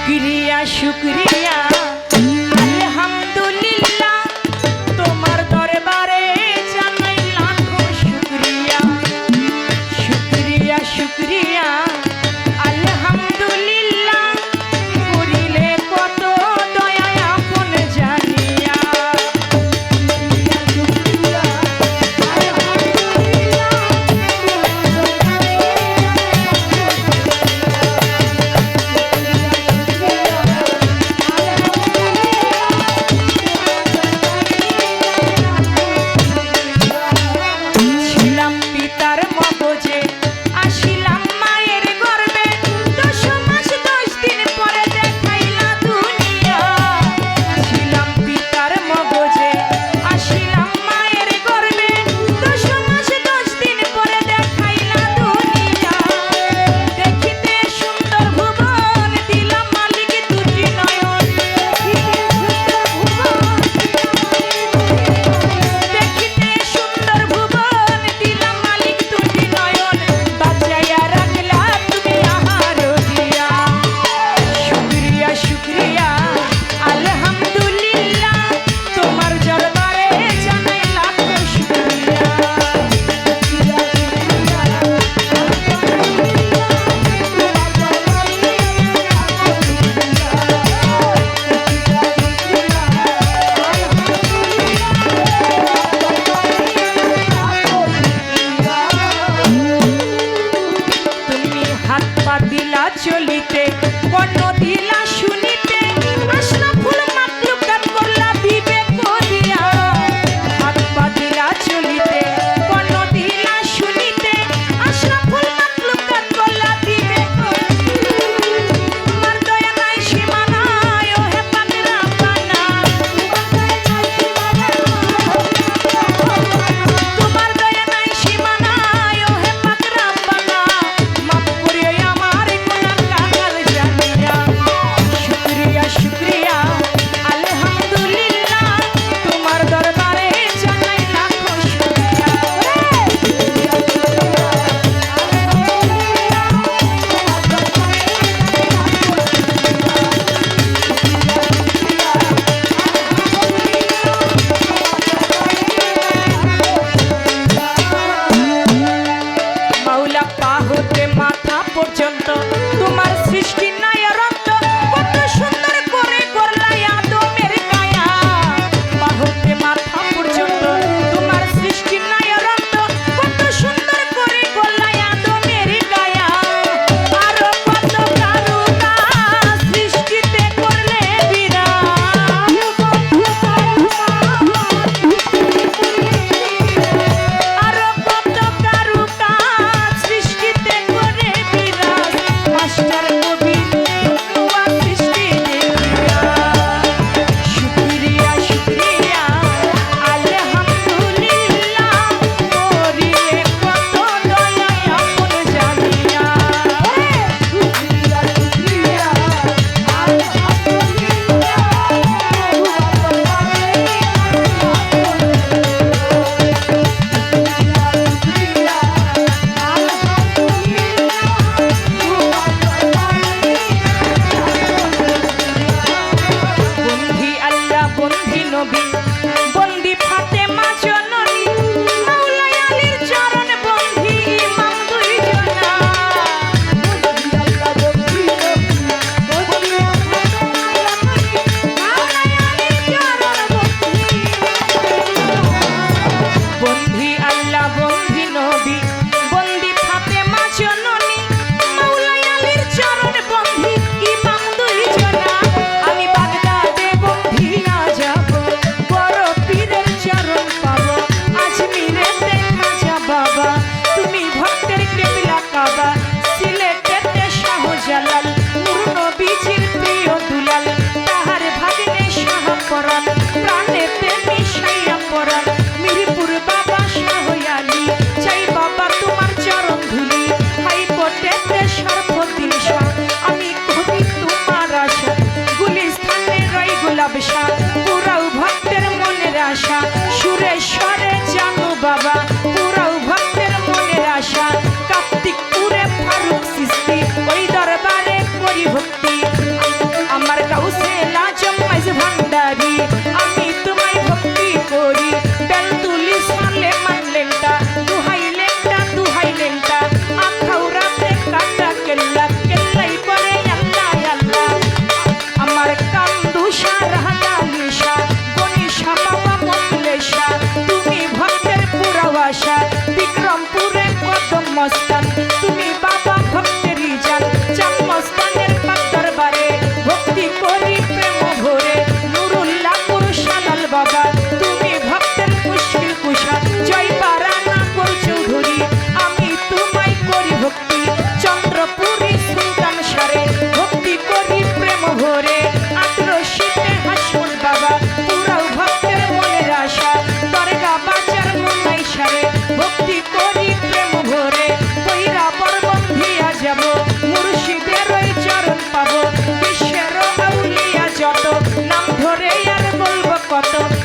শুক্রিয়া শুক্রিয়া আলহামদুলিল্লাহ তোমার দরবারে জানাই লাখো শুক্রিয়া শুক্রিয়া শুক্রিয়া আলহামদুলিল্লাহ করিলে কত দয়া আপন জানিয়া ছিলাম পিতার মগজে আসিলাম মায়ের গর্ভে 10 মাস 10 দিন পরে দেখাইলা দুনিয়া ছিলাম পিতার মগজে আসিলাম মায়ের গর্ভে 10 মাস 10 দিন পরে দেখাইলা দুনিয়া দেখিতে সুন্দর ভুবন দিলাম মালিক দুটি নয়ন দেখিতে সুন্দর ভুবন দিলাম মালিক দুটি নয়ন বাঁচাইয়া রাখলা তুমি আহার দিয়া শুক্রিয়া শুক্রিয়া আলহামদুলিল্লাহ তোমার দরবারে জানাই লাখো শুক্রিয়া তুমি হাত পা দিলা চলিতে কর্ণ দিলা শুনিতে আশরাফুল মাখলুকাত করলা বিবেক দিয়া হাত পা দিলা চলিতে কর্ণ দিলা শুনিতে আশরাফুল মাখলুকাত করলা বিবেক তোমার দয়া নাই সীমা নাই ও হে পাক রাব্বানা তোমার দয়া নাই সীমা নাই ও হে পাক রাব্বানা মাফ করিও আমার গুনাহ কাগাল জানিয়া শুকরিয়া শুকরিয়া আলহামদুলিল্লাহ তোমার দরবারে জানাই লাখো শুকরিয়া মাওলা পা হতে মাথা পর্যন্ত তোমার সৃষ্টি নাই অনন্ত কত সুন্দর করে করলা আদমের কায়া পা হতে মাথা পর্যন্ত তোমার সৃষ্টি নাই অনন্ত কত সুন্দর করে করলা আদমের কায়া আরো কত কারুকা সৃষ্টিতে করলে বিরাট আরো কত কারুকা সৃষ্টিতে করে বিরাজ মাস্টার কবি ধন্যবা সৃষ্টি দেখিয়া শুকরিয়া শুকরিয়া আলহামদুলিল্লাহ করিলে কত দয়া আপন জানিয়া শুকরিয়া শুকরিয়া বন্ধি আল্লাহ বন্ধি নবী বন্ধি ফাতেমা জননী মাওলা আলীর চরণ বন্ধি ইমাম দুই জনা বন্ধি আল্লাহ বন্ধি নবী বন্ধি মাওলা আলীর চরণ বন্ধি আল্লাহ বন্ধি নবী বন্ধি ফাতেমা জননী মাওলা আলীর চরণ বন্ধি ইমাম দুই জনা আমি বাগদাদে বন্ধিয়া যাব বড় পীরের চরণ পাবো আজমিরে দেখা যা বাবা তুমি ভক্তের কেবলা কাবা সিলেটেতে শাহজালাল নূর নবীজির প্রিয় দুলাল তাহার ভাগ্নে শাহপরাণ প্রাণেতে মিশাইয়া পরাণ মিরপুর বাবা শাহ আলী চাই বাবা তোমার চরণ ধুলি হাইকোর্টেতে সর্বদিন শাহ আমি কবি তোমার আশা গুলিস্তানে রই গোলাপ শাহ পুরাও ভক্তের মনের আশা সুরেশ্বরে জানো বাবা পুরাও ভক্তের মনের আশা কার্তিকপুরে ফারুক সৃষ্টি ওই দরবারে কত